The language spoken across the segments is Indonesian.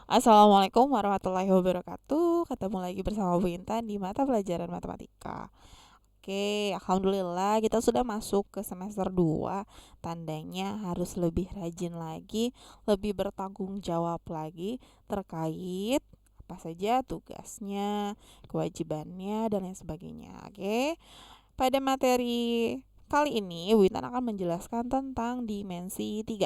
Assalamualaikum warahmatullahi wabarakatuh. Ketemu lagi bersama Bu Intan di mata pelajaran matematika. Oke, alhamdulillah kita sudah masuk ke semester 2. Tandanya harus lebih rajin lagi, lebih bertanggung jawab lagi terkait apa saja tugasnya, kewajibannya dan lain sebagainya. Oke. Pada materi kali ini Bu Intan akan menjelaskan tentang dimensi 3.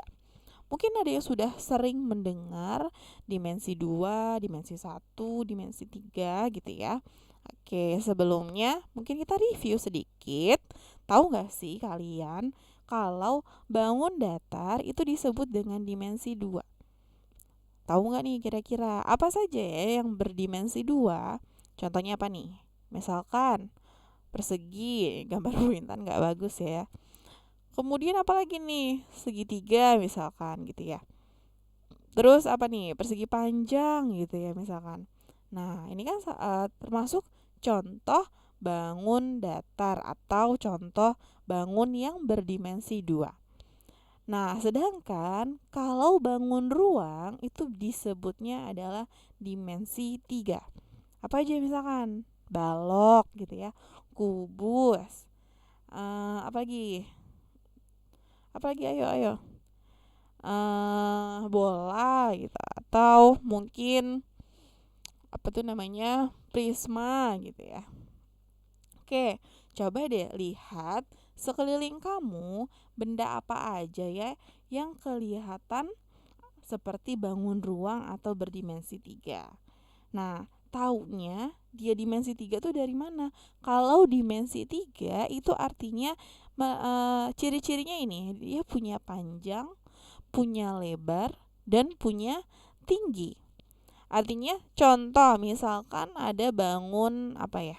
Mungkin ada yang sudah sering mendengar dimensi 2, dimensi 1, dimensi 3 gitu ya. Oke, sebelumnya mungkin kita review sedikit. Tahu nggak sih kalian kalau bangun datar itu disebut dengan dimensi 2? Tahu nggak nih kira-kira apa saja ya yang berdimensi 2? Contohnya apa nih? Misalkan persegi, gambar Bu Intan nggak bagus ya. Kemudian apa lagi nih? Segitiga misalkan gitu ya. Terus apa nih? Persegi panjang gitu ya misalkan. Nah, ini kan termasuk contoh bangun datar atau contoh bangun yang berdimensi 2. Nah, sedangkan kalau bangun ruang itu disebutnya adalah dimensi 3. Apa aja misalkan? Balok gitu ya. Kubus. Apa lagi? Apa lagi? Ayo. Bola gitu atau mungkin apa tuh namanya prisma gitu ya. Oke, coba deh lihat sekeliling kamu benda apa aja ya yang kelihatan seperti bangun ruang atau berdimensi 3. Nah, taunya dia dimensi 3 tuh dari mana? Kalau dimensi 3 itu artinya ciri-cirinya ini dia punya panjang, punya lebar, dan punya tinggi. Artinya contoh misalkan ada bangun apa ya?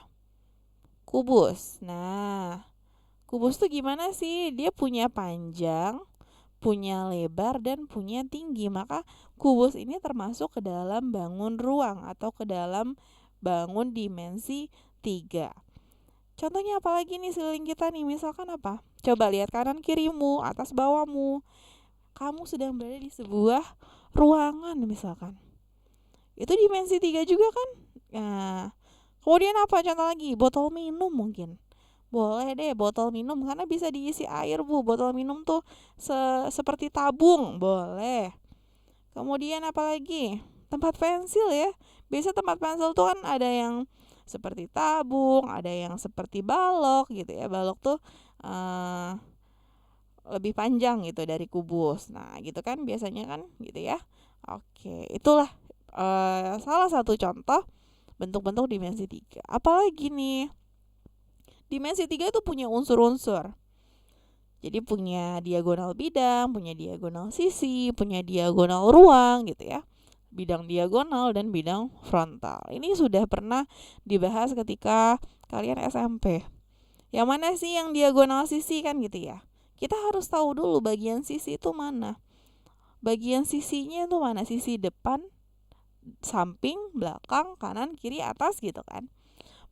Kubus. Nah, kubus tuh gimana sih? Dia punya panjang, punya lebar, dan punya tinggi. Maka kubus ini termasuk ke dalam bangun ruang atau ke dalam bangun dimensi 3. Contohnya apa lagi nih sekeliling kita nih? Misalkan apa? Coba lihat kanan kirimu, atas bawahmu. Kamu sedang berada di sebuah ruangan misalkan. Itu dimensi 3 juga kan? Nah, kemudian apa contoh lagi? Botol minum mungkin. Boleh deh botol minum karena bisa diisi air, Bu. Botol minum tuh seperti tabung, boleh. Kemudian apa lagi? Tempat pensil ya. Biasa tempat pensil tuh kan ada yang seperti tabung, ada yang seperti balok gitu ya. Balok tuh uh, lebih panjang gitu dari kubus. Nah, gitu kan biasanya kan gitu ya. Oke, itulah salah satu contoh bentuk-bentuk dimensi 3. Apalagi nih? Dimensi 3 itu punya unsur-unsur. Jadi punya diagonal bidang, punya diagonal sisi, punya diagonal ruang gitu ya. Bidang diagonal dan bidang frontal. Ini sudah pernah dibahas ketika kalian SMP. Yang mana sih yang diagonal sisi kan gitu ya. Kita harus tahu dulu bagian sisi itu mana. Bagian sisinya itu mana? Sisi depan, samping, belakang, kanan, kiri, atas gitu kan.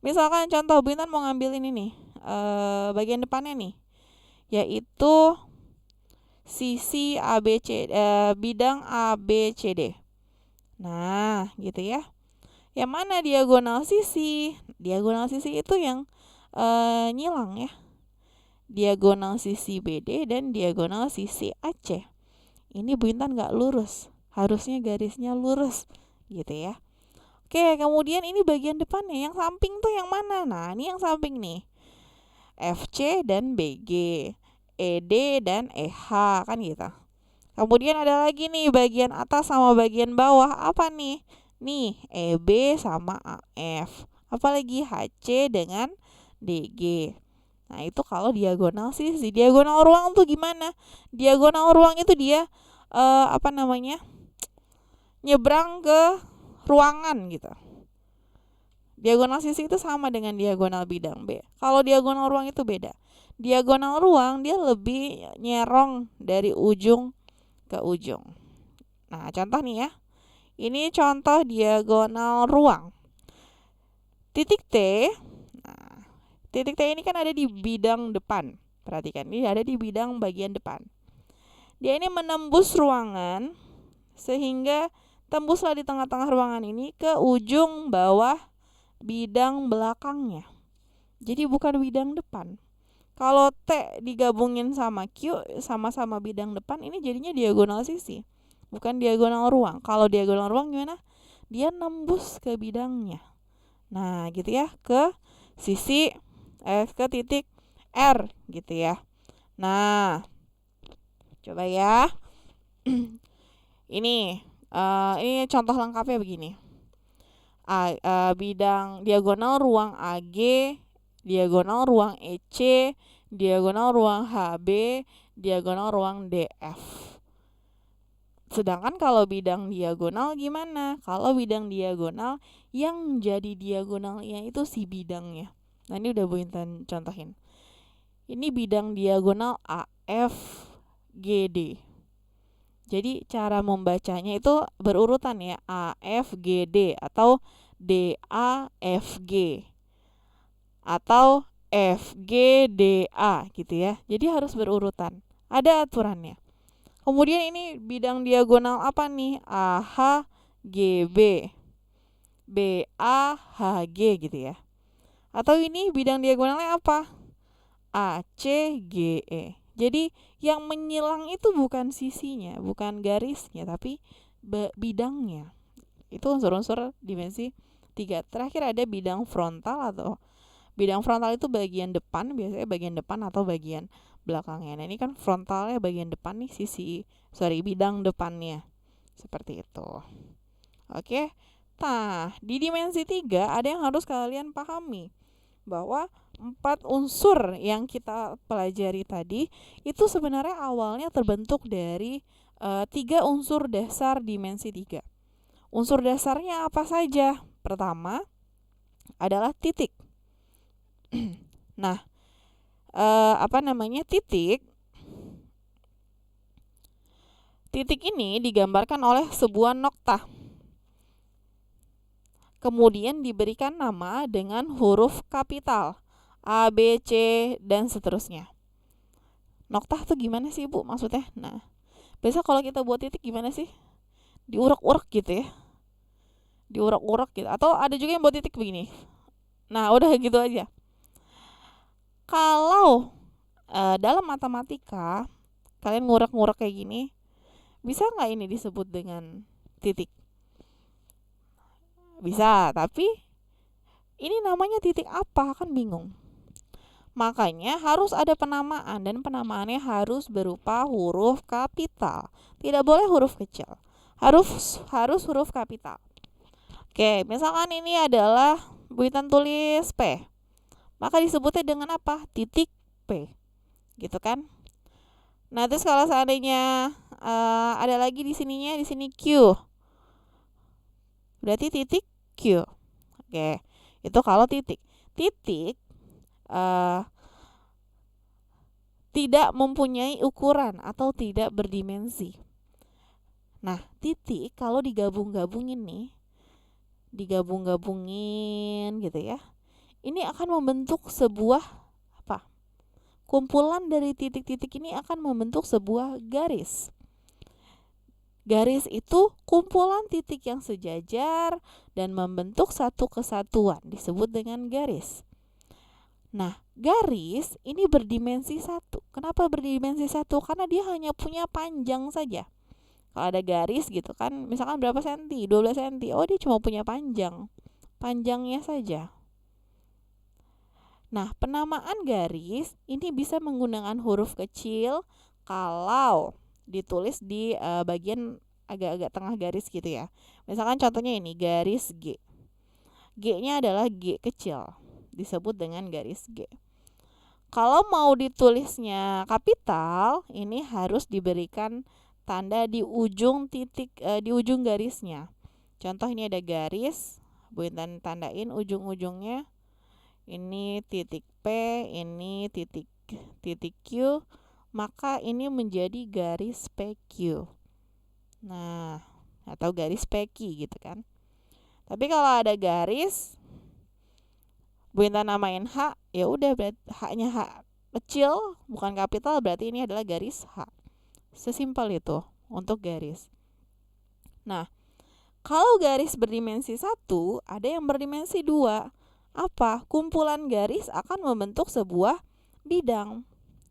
Misalkan contoh Bintan mau ngambil ini nih, bagian depannya nih, yaitu sisi ABC, bidang ABCD. Nah, gitu ya. Yang mana diagonal sisi? Diagonal sisi itu yang nyilang ya. Diagonal sisi BD dan diagonal sisi AC. Ini Bu Intan nggak lurus, harusnya garisnya lurus gitu ya. Oke, kemudian ini bagian depannya, yang samping tuh yang mana? Nah, ini yang samping nih, FC dan BG, ED dan EH kan gitu. Kemudian ada lagi nih bagian atas sama bagian bawah, apa nih? Nih, EB sama AF. Apalagi HC dengan DG. Nah, itu kalau diagonal sisi. Diagonal ruang tuh gimana? Diagonal ruang itu dia apa namanya? Nyebrang ke ruangan gitu. Diagonal sisi itu sama dengan diagonal bidang B. Kalau diagonal ruang itu beda. Diagonal ruang dia lebih nyerong dari ujung ke ujung. Nah, contoh nih ya. Ini contoh diagonal ruang. Titik T. Nah, titik T ini kan ada di bidang depan. Perhatikan, ini ada di bidang bagian depan. Dia ini menembus ruangan sehingga tembuslah di tengah-tengah ruangan ini ke ujung bawah bidang belakangnya. Jadi bukan bidang depan. Kalau T digabungin sama Q sama-sama bidang depan, ini jadinya diagonal sisi, bukan diagonal ruang. Kalau diagonal ruang gimana? Dia nembus ke bidangnya. Nah, gitu ya, ke sisi ke titik R gitu ya. Nah, coba ya. Ini contoh lengkapnya begini. Bidang diagonal ruang AG, diagonal ruang EC, diagonal ruang HB, diagonal ruang DF. Sedangkan kalau bidang diagonal gimana? Kalau bidang diagonal yang jadi diagonalnya itu si bidangnya. Nah, ini udah Bu Intan contohin. Ini bidang diagonal AFGD. Jadi cara membacanya itu berurutan ya, AFGD atau DAFG atau FGDA gitu ya. Jadi harus berurutan. Ada aturannya. Kemudian ini bidang diagonal apa nih? AHGB, BAHG gitu ya. Atau ini bidang diagonalnya apa? ACGE. Jadi yang menyilang itu bukan sisinya, bukan garisnya, tapi bidangnya. Itu unsur-unsur dimensi 3. Terakhir ada bidang frontal atau bidang frontal itu bagian depan, biasanya bagian depan atau bagian belakangnya. Nah, ini kan frontalnya bagian depan nih, bidang depannya. Seperti itu. Oke. Nah, di dimensi 3 ada yang harus kalian pahami, bahwa 4 unsur yang kita pelajari tadi itu sebenarnya awalnya terbentuk dari 3 unsur dasar dimensi 3. Unsur dasarnya apa saja? Pertama adalah titik. Nah, titik ini digambarkan oleh sebuah nokta. Kemudian diberikan nama dengan huruf kapital A, B, C, dan seterusnya. Nokta tuh gimana sih Bu maksudnya? Nah, biasa kalau kita buat titik gimana sih? Diurak-urak gitu ya. Diurak-urak gitu. Atau ada juga yang buat titik begini. Nah, udah gitu aja. Kalau dalam matematika kalian ngurak-ngurak kayak gini, bisa nggak ini disebut dengan titik? Bisa, tapi ini namanya titik apa? Kan bingung. Makanya harus ada penamaan, dan penamaannya harus berupa huruf kapital. Tidak boleh huruf kecil. Harus huruf kapital. Oke, misalkan ini adalah Bu Intan tulis P. Maka disebutnya dengan apa? Titik P. Gitu kan? Nah, terus kalau seandainya ada lagi di sini Q. Berarti titik Q. Oke, itu kalau titik. Titik tidak mempunyai ukuran atau tidak berdimensi. Nah, titik kalau digabung-gabungin gitu ya. Ini akan membentuk sebuah kumpulan dari titik-titik ini akan membentuk sebuah garis. Garis itu kumpulan titik yang sejajar dan membentuk satu kesatuan, disebut dengan garis. Nah, garis ini berdimensi 1. Kenapa berdimensi 1? Karena dia hanya punya panjang saja. Kalau ada garis gitu kan, misalkan berapa senti? 12 senti. Oh, dia cuma punya panjangnya saja. Nah, penamaan garis ini bisa menggunakan huruf kecil kalau ditulis di bagian agak-agak tengah garis gitu ya. Misalkan contohnya ini, garis G. G-nya adalah G kecil, disebut dengan garis G. Kalau mau ditulisnya kapital, ini harus diberikan tanda di ujung di ujung garisnya. Contoh ini ada garis, Bu Intan tandain ujung-ujungnya. Ini titik P, ini titik Q, maka ini menjadi garis PQ. Nah, atau garis PQ gitu kan. Tapi kalau ada garis Bu Intan namain H, ya udah berarti H-nya H kecil, bukan kapital, berarti ini adalah garis H. Sesimpel itu untuk garis. Nah, Kalau garis berdimensi 1, ada yang berdimensi 2. Apa? Kumpulan garis akan membentuk sebuah bidang.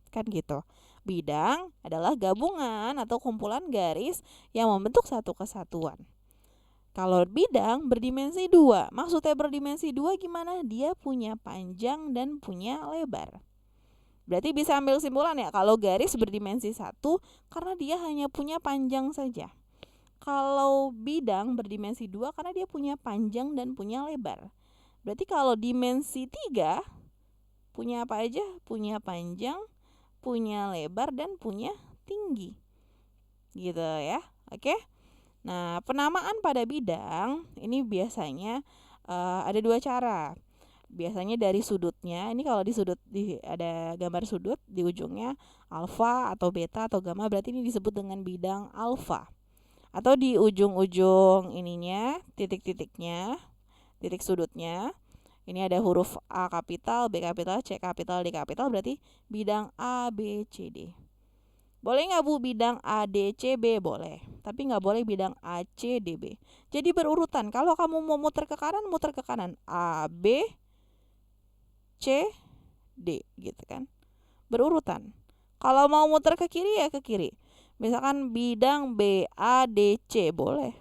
Kan gitu. Bidang adalah gabungan atau kumpulan garis yang membentuk satu kesatuan. Kalau bidang berdimensi 2, maksudnya berdimensi 2 gimana? Dia punya panjang dan punya lebar. Berarti bisa ambil kesimpulan ya, kalau garis berdimensi 1 karena dia hanya punya panjang saja. Kalau bidang berdimensi 2 karena dia punya panjang dan punya lebar. Berarti kalau dimensi 3 punya apa aja? Punya panjang, punya lebar, dan punya tinggi. Gitu ya. Oke. Nah, penamaan pada bidang ini biasanya ada 2 cara. Biasanya dari sudutnya. Ini kalau di sudut ada gambar sudut di ujungnya alfa atau beta atau gamma, berarti ini disebut dengan bidang alfa. Atau di ujung-ujung ininya, titik-titiknya, titik sudutnya, ini ada huruf A kapital, B kapital, C kapital, D kapital, berarti bidang A, B, C, D. Boleh nggak Bu bidang A, D, C, B? Boleh. Tapi nggak boleh bidang A, C, D, B. Jadi berurutan. Kalau kamu mau muter ke kanan A, B, C, D gitu kan. Berurutan. Kalau mau muter ke kiri ya ke kiri. Misalkan bidang B, A, D, C boleh.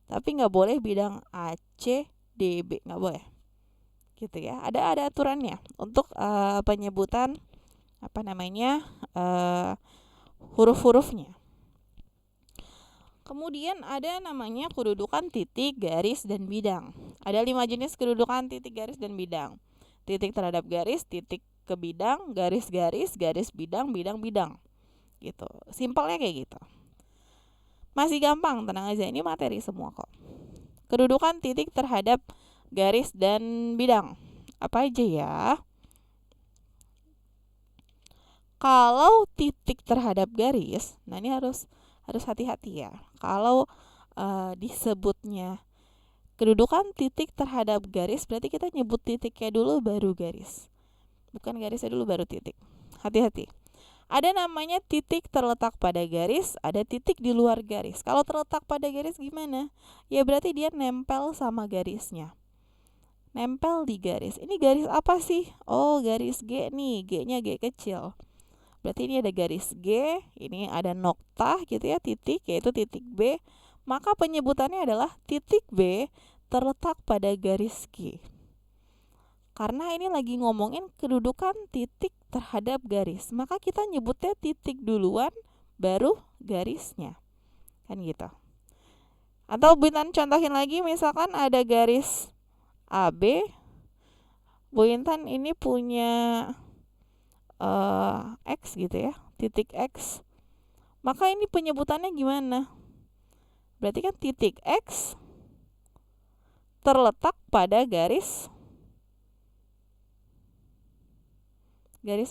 Tapi nggak boleh bidang A, C, D, B. Nggak boleh. Gitu ya. Ada aturannya untuk penyebutan huruf-hurufnya. Kemudian ada namanya kedudukan titik, garis, dan bidang. Ada 5 jenis kedudukan titik, garis, dan bidang. Titik terhadap garis, titik ke bidang, garis-garis, garis bidang, bidang-bidang. Gitu. Simpelnya kayak gitu. Masih gampang, tenang aja, ini materi semua kok. Kedudukan titik terhadap garis dan bidang. Apa aja ya? Kalau titik terhadap garis, nah ini harus hati-hati ya. Kalau disebutnya kedudukan titik terhadap garis, berarti kita nyebut titiknya dulu baru garis. Bukan garisnya dulu baru titik. Hati-hati. Ada namanya titik terletak pada garis, ada titik di luar garis. Kalau terletak pada garis gimana? Ya berarti dia nempel sama garisnya. Nempel di garis. Ini garis apa sih? Oh, garis G nih. G-nya G kecil. Berarti ini ada garis G, ini ada noktah gitu ya, titik, yaitu titik B. Maka penyebutannya adalah titik B terletak pada garis G. Karena ini lagi ngomongin kedudukan titik terhadap garis, maka kita nyebutnya titik duluan baru garisnya. Kan gitu. Atau Bu Intan contohin lagi, misalkan ada garis AB. Bu Intan ini punya X gitu ya, titik X. Maka ini penyebutannya gimana? Berarti kan titik X terletak pada garis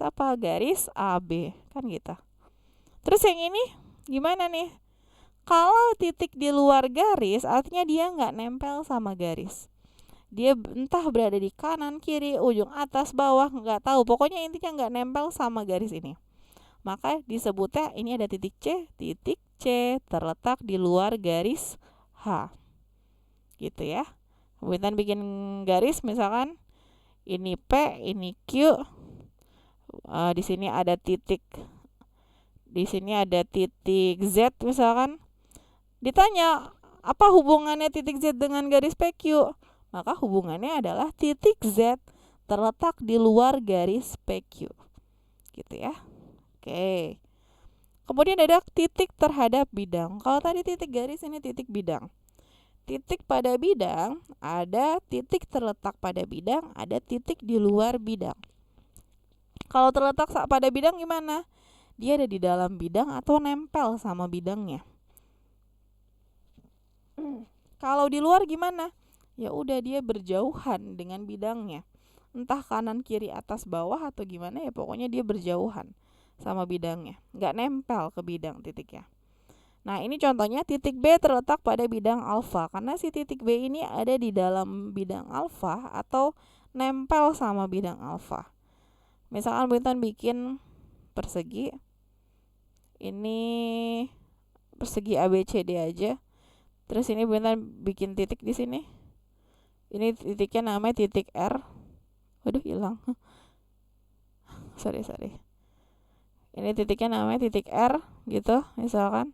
apa? Garis AB, kan gitu. Terus yang ini gimana nih? Kalau titik di luar garis, artinya dia nggak nempel sama garis. Dia entah berada di kanan, kiri, ujung atas, bawah, nggak tahu. Pokoknya intinya nggak nempel sama garis ini. Maka disebutnya ini ada titik C terletak di luar garis H. Gitu ya. Kemudian bikin garis, misalkan ini P, ini Q. Di sini ada titik, di sini ada titik Z misalkan. Ditanya apa hubungannya titik Z dengan garis PQ? Maka hubungannya adalah titik Z terletak di luar garis PQ. Gitu ya. Oke. Kemudian ada titik terhadap bidang. Kalau tadi titik garis, ini titik bidang. Titik pada bidang, ada titik terletak pada bidang, ada titik di luar bidang. Kalau terletak pada bidang gimana? Dia ada di dalam bidang atau nempel sama bidangnya. Kalau di luar gimana? Ya udah, dia berjauhan dengan bidangnya. Entah kanan, kiri, atas, bawah atau gimana, ya pokoknya dia berjauhan sama bidangnya. Nggak nempel ke bidang titiknya. Nah, ini contohnya titik B terletak pada bidang alfa. Karena si titik B ini ada di dalam bidang alfa atau nempel sama bidang alfa. Misalkan Bu Intan bikin persegi. Ini persegi ABCD aja. Terus ini Bu Intan bikin titik di sini. Ini titiknya namanya titik R. Waduh, hilang. sorry. Ini titiknya namanya titik R gitu, misalkan.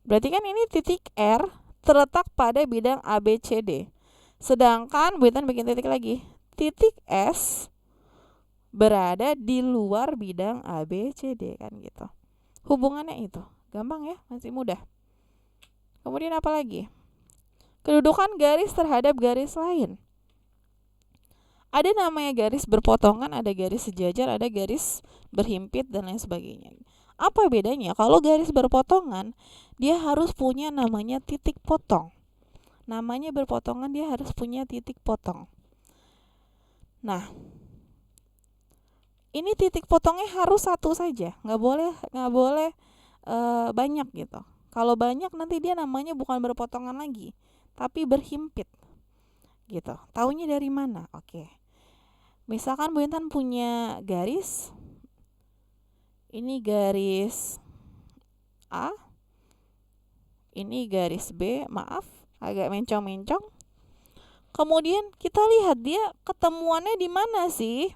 Berarti kan ini titik R terletak pada bidang ABCD. Sedangkan Bu Intan bikin titik lagi. Titik S berada di luar bidang ABCD kan gitu. Hubungannya itu. Gampang ya, masih mudah. Kemudian apa lagi? Kedudukan garis terhadap garis lain. Ada namanya garis berpotongan, ada garis sejajar, ada garis berhimpit, dan lain sebagainya. Apa bedanya? Kalau garis berpotongan, dia harus punya namanya titik potong. Namanya berpotongan, dia harus punya titik potong. Nah, ini titik potongnya harus satu saja, nggak boleh banyak gitu. Kalau banyak nanti dia namanya bukan berpotongan lagi, tapi berhimpit gitu. Taunya dari mana? Oke. Misalkan Bu Intan punya garis, ini garis A, ini garis B, maaf agak mencong-mencong. Kemudian kita lihat dia ketemuannya di mana sih?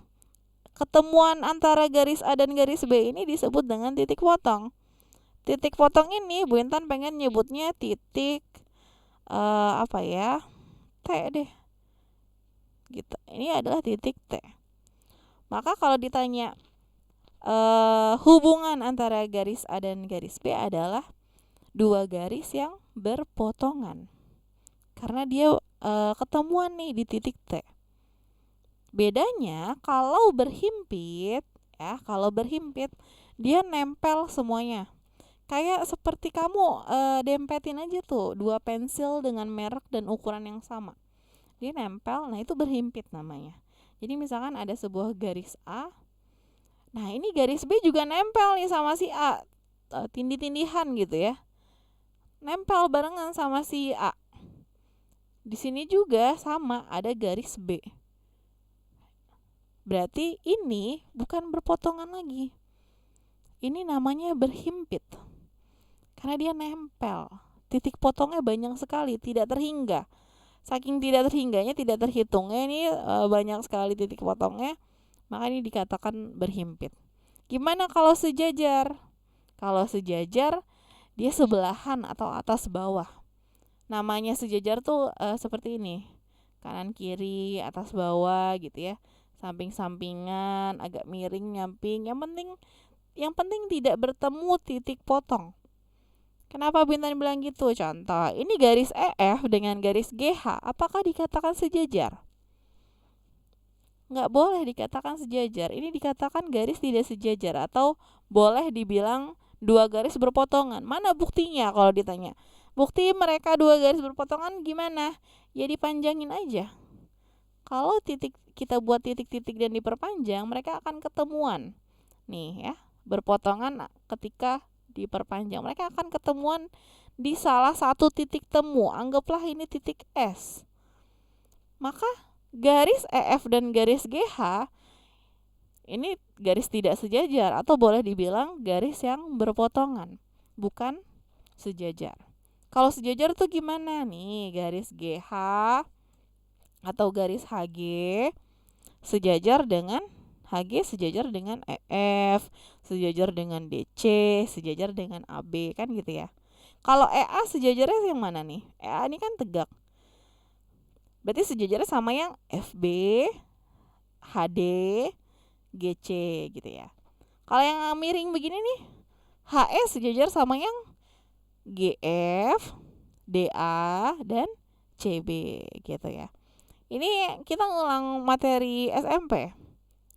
Ketemuan antara garis A dan garis B ini disebut dengan titik potong. Titik potong ini Bu Intan pengen nyebutnya titik T deh. Gitu. Ini adalah titik T. Maka kalau ditanya hubungan antara garis A dan garis B adalah dua garis yang berpotongan. Karena dia ketemuan nih di titik T. Bedanya kalau berhimpit dia nempel semuanya. Kayak seperti kamu dempetin aja tuh dua pensil dengan merek dan ukuran yang sama. Dia nempel, nah itu berhimpit namanya. Jadi misalkan ada sebuah garis A, nah ini garis B juga nempel nih sama si A, tindih-tindihan gitu ya. Nempel barengan sama si A. Di sini juga sama, ada garis B. Berarti ini bukan berpotongan lagi. Ini namanya berhimpit. Karena dia nempel. Titik potongnya banyak sekali, tidak terhingga. Saking tidak terhingganya, tidak terhitungnya, ini banyak sekali titik potongnya, maka ini dikatakan berhimpit. Gimana kalau sejajar? Kalau sejajar, dia sebelahan atau atas bawah. Namanya sejajar tuh seperti ini. Kanan kiri, atas bawah gitu ya. Samping-sampingan, agak miring, nyamping. Yang penting tidak bertemu titik potong. Kenapa Bu Intan bilang gitu? Contoh, ini garis EF dengan garis GH, apakah dikatakan sejajar? Nggak boleh dikatakan sejajar. Ini dikatakan garis tidak sejajar, atau boleh dibilang dua garis berpotongan. Mana buktinya kalau ditanya? Bukti mereka dua garis berpotongan gimana? Ya dipanjangin aja. Kalau kita buat titik-titik dan diperpanjang, mereka akan ketemuan. Nih ya, berpotongan ketika diperpanjang, mereka akan ketemuan di salah satu titik temu. Anggaplah ini titik S. Maka garis EF dan garis GH ini garis tidak sejajar, atau boleh dibilang garis yang berpotongan, bukan sejajar. Kalau sejajar tuh gimana nih? Garis GH atau garis HG sejajar dengan HG, sejajar dengan EF, sejajar dengan DC, sejajar dengan AB, kan gitu ya. Kalau EA sejajarnya yang mana nih? EA ini kan tegak. Berarti sejajarnya sama yang FB, HD, GC gitu ya. Kalau yang miring begini nih, HE sejajar sama yang GF, DA, dan CB gitu ya. Ini kita ngulang materi SMP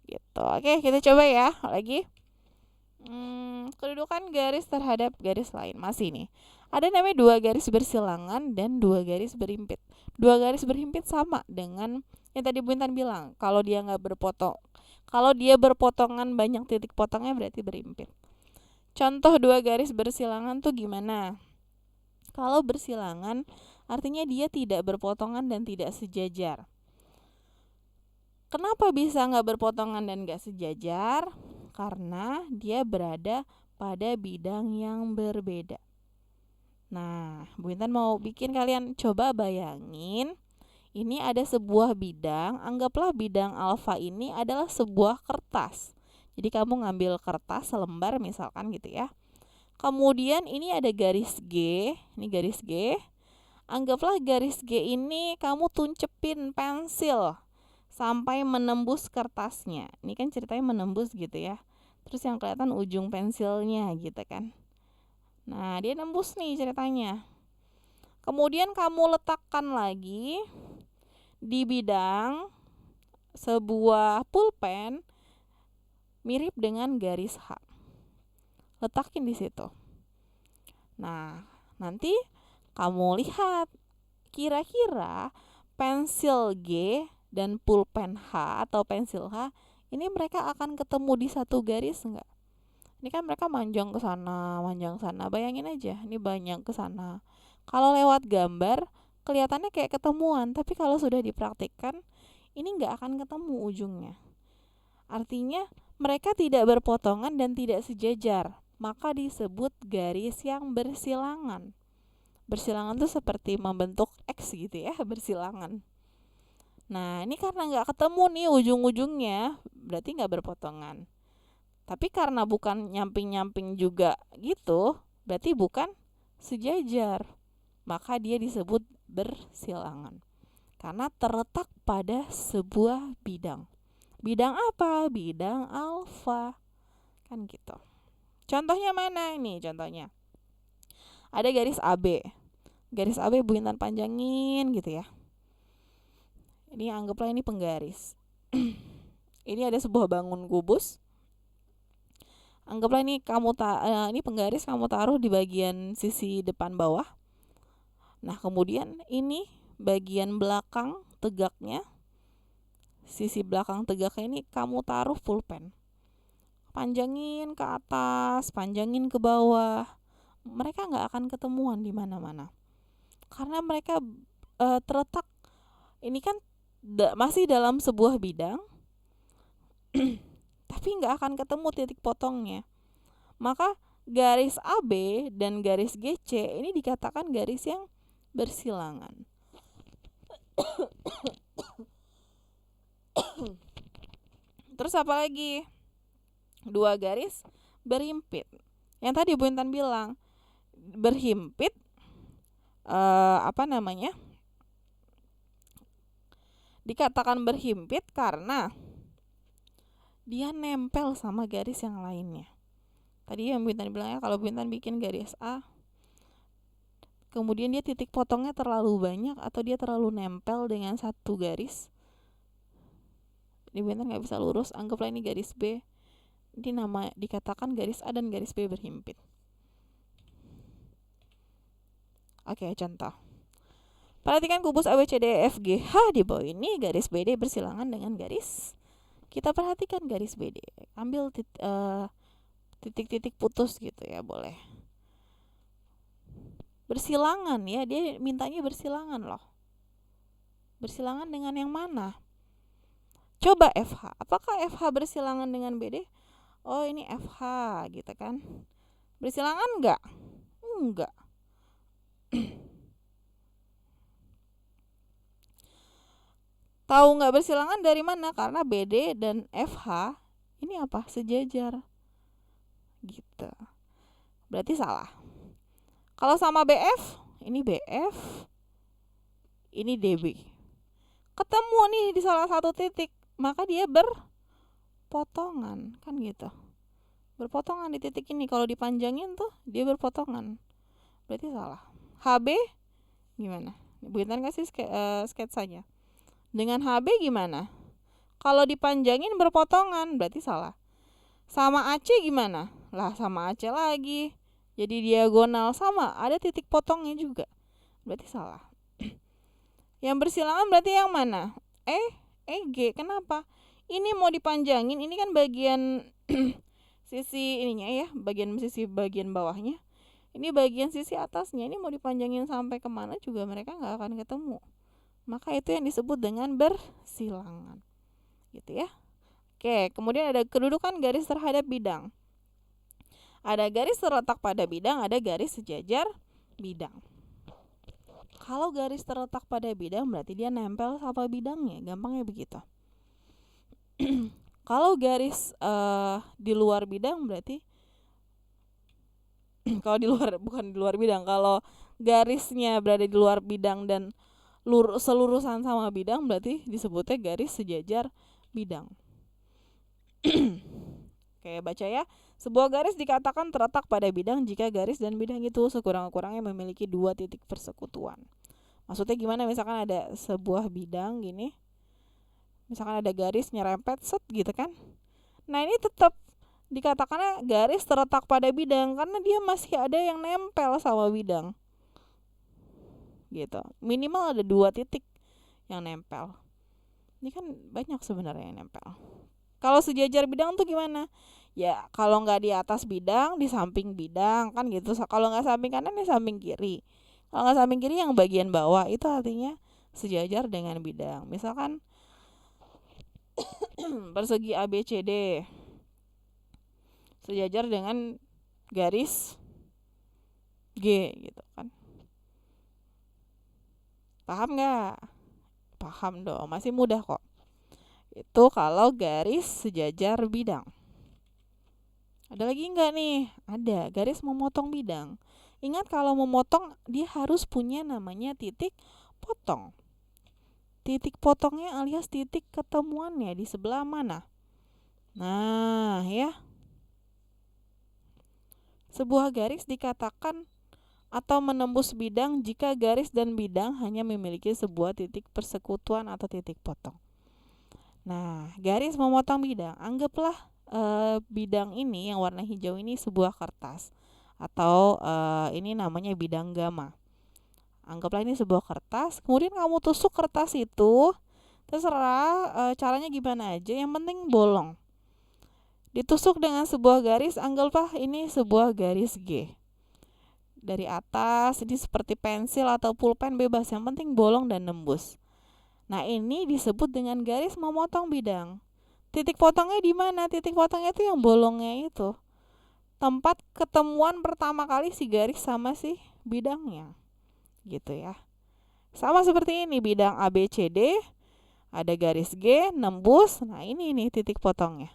gitu. Oke, kita coba ya lagi. Kedudukan garis terhadap garis lain. Masih nih, ada namanya dua garis bersilangan dan dua garis berhimpit. Dua garis berhimpit sama dengan yang tadi Bu Intan bilang. Kalau dia berpotongan banyak titik potongnya, berarti berhimpit. Contoh dua garis bersilangan tuh gimana? Kalau bersilangan artinya dia tidak berpotongan dan tidak sejajar. Kenapa bisa nggak berpotongan dan nggak sejajar? Karena dia berada pada bidang yang berbeda. Nah, Bu Intan mau bikin kalian coba bayangin, ini ada sebuah bidang, anggaplah bidang alfa ini adalah sebuah kertas. Jadi kamu ngambil kertas selembar misalkan gitu ya. Kemudian ini ada garis G, ini garis G. Anggaplah garis G ini kamu tuncepin pensil sampai menembus kertasnya. Ini kan ceritanya menembus gitu ya. Terus yang kelihatan ujung pensilnya gitu kan. Nah, dia nembus nih ceritanya. Kemudian kamu letakkan lagi di bidang sebuah pulpen mirip dengan garis H. Letakin di situ. Nah, nanti kamu lihat kira-kira pensil G dan pulpen H atau pensil H ini mereka akan ketemu di satu garis enggak? Ini kan mereka manjang ke sana, manjang sana. Bayangin aja, ini banyak ke sana. Kalau lewat gambar kelihatannya kayak ketemuan, tapi kalau sudah dipraktikkan ini nggak akan ketemu ujungnya. Artinya mereka tidak berpotongan dan tidak sejajar, maka disebut garis yang bersilangan. Bersilangan tuh seperti membentuk X gitu ya, bersilangan. Nah, ini karena nggak ketemu nih ujung-ujungnya, berarti nggak berpotongan. Tapi karena bukan nyamping-nyamping juga gitu, berarti bukan sejajar. Maka dia disebut bersilangan. Karena terletak pada sebuah bidang. Bidang apa? Bidang alfa. Kan gitu. Contohnya mana ini contohnya? Ada garis AB. Garis AB Bu Intan panjangin gitu ya. Ini anggaplah ini penggaris. Ini ada sebuah bangun kubus. Anggaplah ini ini penggaris kamu taruh di bagian sisi depan bawah. Nah, kemudian ini bagian belakang tegaknya, sisi belakang tegaknya ini kamu taruh pulpen. Panjangin ke atas, panjangin ke bawah. Mereka nggak akan ketemuan di mana-mana. Karena mereka terletak, ini kan masih dalam sebuah bidang, tapi nggak akan ketemu titik potongnya. Maka garis AB dan garis GC ini dikatakan garis yang bersilangan. Terus apa lagi? Dua garis berhimpit. Yang tadi Bu Intan bilang berhimpit dikatakan berhimpit karena dia nempel sama garis yang lainnya. Tadi yang Bu Intan bilang ya, kalau Bu Intan bikin garis A, kemudian dia titik potongnya terlalu banyak atau dia terlalu nempel dengan satu garis, ini Bu Intan nggak bisa lurus. Anggaplah ini garis B. Ini nama dikatakan garis A dan garis B berhimpit. Oke, contoh. Perhatikan kubus ABCDEFGH di bawah ini garis BD bersilangan dengan garis. Kita perhatikan garis BD. Ambil titik-titik putus gitu ya, boleh. Bersilangan ya, dia mintanya bersilangan loh. Bersilangan dengan yang mana? Coba FH. Apakah FH bersilangan dengan BD? Oh, ini FH gitu kan. Bersilangan enggak? Enggak. Tahu nggak bersilangan dari mana? Karena BD dan FH ini apa? Sejajar. Gitu. Berarti salah. Kalau sama BF, ini BF, ini DB. Ketemu nih di salah satu titik, maka dia berpotongan, kan gitu. Berpotongan di titik ini. Kalau dipanjangin tuh dia berpotongan. Berarti salah. HB gimana? Bu Intan kasih sketsanya. Dengan HB gimana? Kalau dipanjangin berpotongan, berarti salah. Sama AC gimana? Lah sama AC lagi. Jadi diagonal sama, ada titik potongnya juga. Berarti salah. Yang bersilangan berarti yang mana? EG. Kenapa? Ini mau dipanjangin, ini kan bagian sisi ininya ya, sisi bagian bawahnya. Ini bagian sisi atasnya, ini mau dipanjangin sampai kemana juga mereka nggak akan ketemu. Maka itu yang disebut dengan bersilangan. Gitu ya. Oke, kemudian ada kedudukan garis terhadap bidang. Ada garis terletak pada bidang, ada garis sejajar bidang. Kalau garis terletak pada bidang berarti dia nempel sama bidangnya, gampangnya begitu. Kalau garis di luar bidang berarti kalau di luar, bukan di luar bidang, kalau garisnya berada di luar bidang dan selurusan sama bidang berarti disebutnya garis sejajar bidang. Oke, baca ya. Sebuah garis dikatakan terletak pada bidang jika garis dan bidang itu sekurang-kurangnya memiliki 2 titik persekutuan. Maksudnya gimana? Misalkan ada sebuah bidang gini, misalkan ada garis nyerempet set gitu kan. Nah, ini tetap dikatakannya garis terletak pada bidang karena dia masih ada yang nempel sama bidang. Gitu. Minimal ada 2 titik yang nempel. Ini kan banyak sebenarnya yang nempel. Kalau sejajar bidang tuh gimana? Ya kalau nggak di atas bidang, di samping bidang kan gitu. Kalau nggak samping kanan, di samping kiri. Kalau nggak samping kiri, yang bagian bawah itu artinya sejajar dengan bidang. Misalkan persegi ABCD sejajar dengan garis G gitu kan. Paham nggak? Paham dong, masih mudah kok. Itu kalau garis sejajar bidang. Ada lagi nggak nih? Ada, garis memotong bidang. Ingat kalau memotong dia harus punya namanya titik potong. Titik potongnya alias titik ketemuannya di sebelah mana? Nah, ya. Sebuah garis dikatakan atau menembus bidang jika garis dan bidang hanya memiliki sebuah titik persekutuan atau titik potong. Nah, garis memotong bidang, anggaplah bidang ini yang warna hijau ini sebuah kertas atau ini namanya bidang gamma. Anggaplah ini sebuah kertas, kemudian kamu tusuk kertas itu, terserah caranya gimana aja, yang penting bolong. Ditusuk dengan sebuah garis, anggaplah ini sebuah garis G. Dari atas, ini seperti pensil atau pulpen bebas, yang penting bolong dan nembus. Nah, ini disebut dengan garis memotong bidang. Titik potongnya di mana? Titik potongnya itu yang bolongnya itu. Tempat ketemuan pertama kali si garis sama si bidangnya. Gitu ya. Sama seperti ini, bidang ABCD, ada garis G, nembus. Nah, ini nih titik potongnya.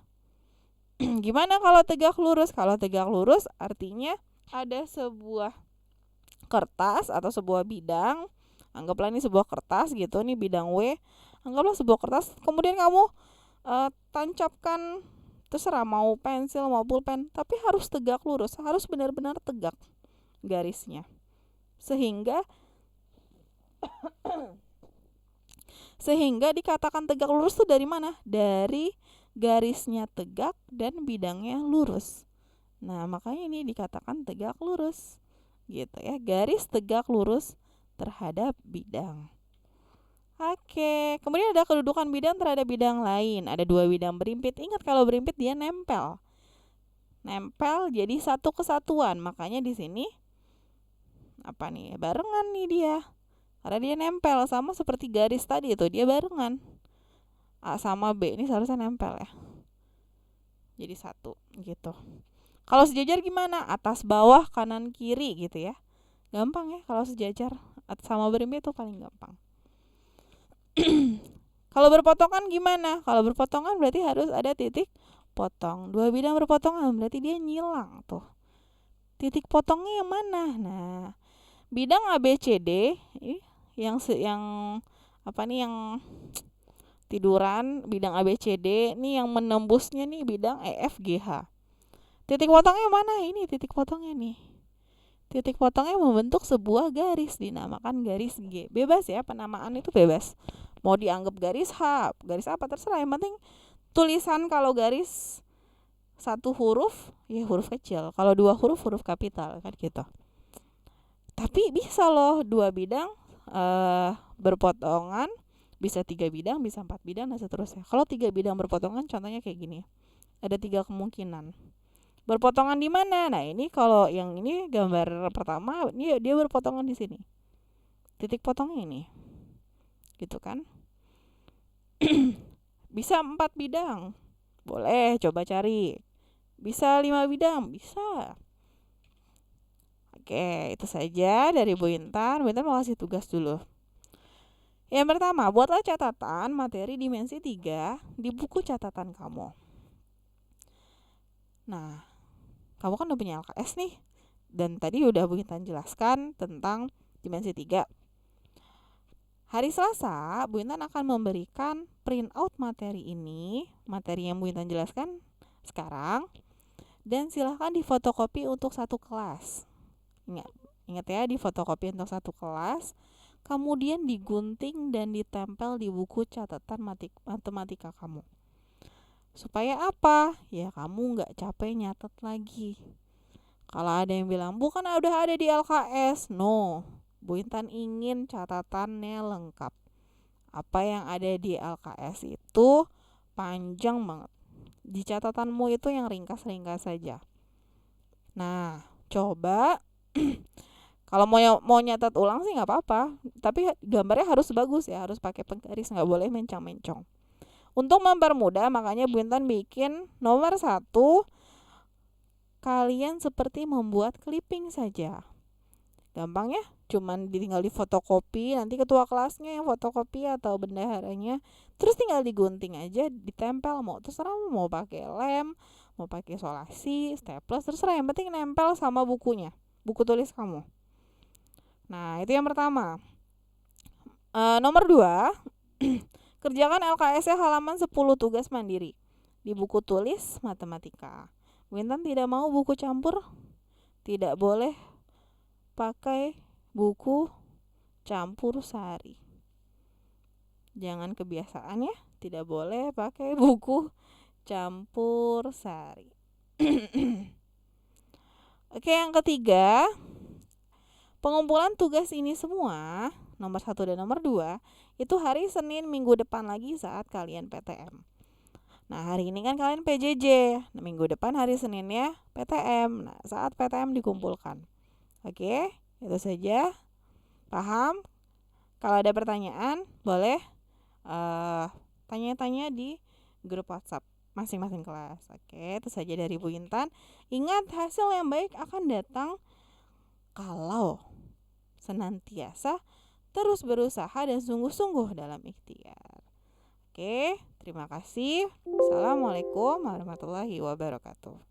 Gimana kalau tegak lurus? Kalau tegak lurus artinya ada sebuah kertas atau sebuah bidang. Anggaplah ini sebuah kertas gitu, ini bidang W. Anggaplah sebuah kertas, kemudian kamu tancapkan, terserah mau pensil mau pulpen, tapi harus tegak lurus, harus benar-benar tegak garisnya. Sehingga dikatakan tegak lurus itu dari mana? Dari garisnya tegak dan bidangnya lurus. Nah, makanya ini dikatakan tegak lurus. Gitu ya, garis tegak lurus terhadap bidang. Oke, kemudian ada kedudukan bidang terhadap bidang lain. Ada 2 bidang berimpit. Ingat kalau berimpit dia nempel. Nempel jadi satu kesatuan. Makanya di sini apa nih? Barengan nih dia. Karena dia nempel, sama seperti garis tadi itu, dia barengan. A sama B ini seharusnya nempel ya. Jadi satu gitu. Kalau sejajar gimana? Atas bawah kanan kiri gitu ya. Gampang ya kalau sejajar sama berimpit itu paling gampang. Kalau berpotongan gimana? Kalau berpotongan berarti harus ada titik potong. 2 bidang berpotongan berarti dia nyilang tuh. Titik potongnya yang mana? Nah, bidang ABCD yang tiduran, bidang ABCD nih yang menembusnya nih bidang EFGH. Titik potongnya mana? Ini titik potongnya nih. Titik potongnya membentuk sebuah garis dinamakan garis G. Bebas ya, penamaan itu bebas. Mau dianggap garis H, garis apa terserah, yang penting tulisan. Kalau garis 1 huruf ya huruf kecil, kalau 2 huruf huruf kapital kan gitu. Tapi bisa loh 2 bidang berpotongan, bisa 3 bidang, bisa 4 bidang dan seterusnya. Kalau 3 bidang berpotongan contohnya kayak gini. Ada 3 kemungkinan. Berpotongan di mana? Nah, ini kalau yang ini gambar pertama, ini dia berpotongan di sini. Titik potongnya ini. Gitu kan? Bisa 4 bidang. Boleh coba cari. Bisa 5 bidang, bisa. Oke, itu saja dari Bu Intan. Bu Intan mau kasih tugas dulu. Yang pertama, buatlah catatan materi dimensi 3 di buku catatan kamu. Nah, kamu kan udah punya LKS nih. Dan tadi udah Bu Intan jelaskan tentang dimensi 3. Hari Selasa, Bu Intan akan memberikan print out materi ini, materi yang Bu Intan jelaskan sekarang, dan silahkan difotokopi untuk satu kelas. Ingat ya, difotokopi untuk satu kelas, kemudian digunting dan ditempel di buku catatan matematika kamu. Supaya apa? Ya kamu nggak capek nyatet lagi. Kalau ada yang bilang, bukan udah ada di LKS. No, Bu Intan ingin catatannya lengkap. Apa yang ada di LKS itu panjang banget. Di catatanmu itu yang ringkas-ringkas saja. Nah, coba kalau mau nyatat ulang sih nggak apa-apa. Tapi gambarnya harus bagus ya, harus pakai penggaris, nggak boleh mencong-mencong. Untuk mempermudah, makanya Bu Intan bikin nomor 1, kalian seperti membuat clipping saja. Gampang ya, cuman tinggal difotokopi, nanti ketua kelasnya yang fotokopi atau bendaharanya, terus tinggal digunting aja, ditempel, terserah mau pakai lem, mau pakai solasi, staples, terserah, yang penting nempel sama bukunya, buku tulis kamu. Nah, itu yang pertama. Nomor 2, kerjakan LKS halaman 10 tugas mandiri di buku tulis matematika. Bu Intan tidak mau buku campur, tidak boleh pakai buku campur sari. Jangan kebiasaan ya, tidak boleh pakai buku campur sari. Oke, yang ketiga, pengumpulan tugas ini semua, nomor 1 dan nomor 2, itu hari Senin minggu depan lagi saat kalian PTM. Nah, hari ini kan kalian PJJ. Nah, minggu depan hari Seninnya PTM. Nah, saat PTM dikumpulkan. Oke, itu saja. Paham? Kalau ada pertanyaan, boleh tanya-tanya di grup WhatsApp masing-masing kelas. Oke, itu saja dari Bu Intan. Ingat, hasil yang baik akan datang kalau senantiasa terus berusaha dan sungguh-sungguh dalam ikhtiar. Oke, terima kasih. Assalamualaikum warahmatullahi wabarakatuh.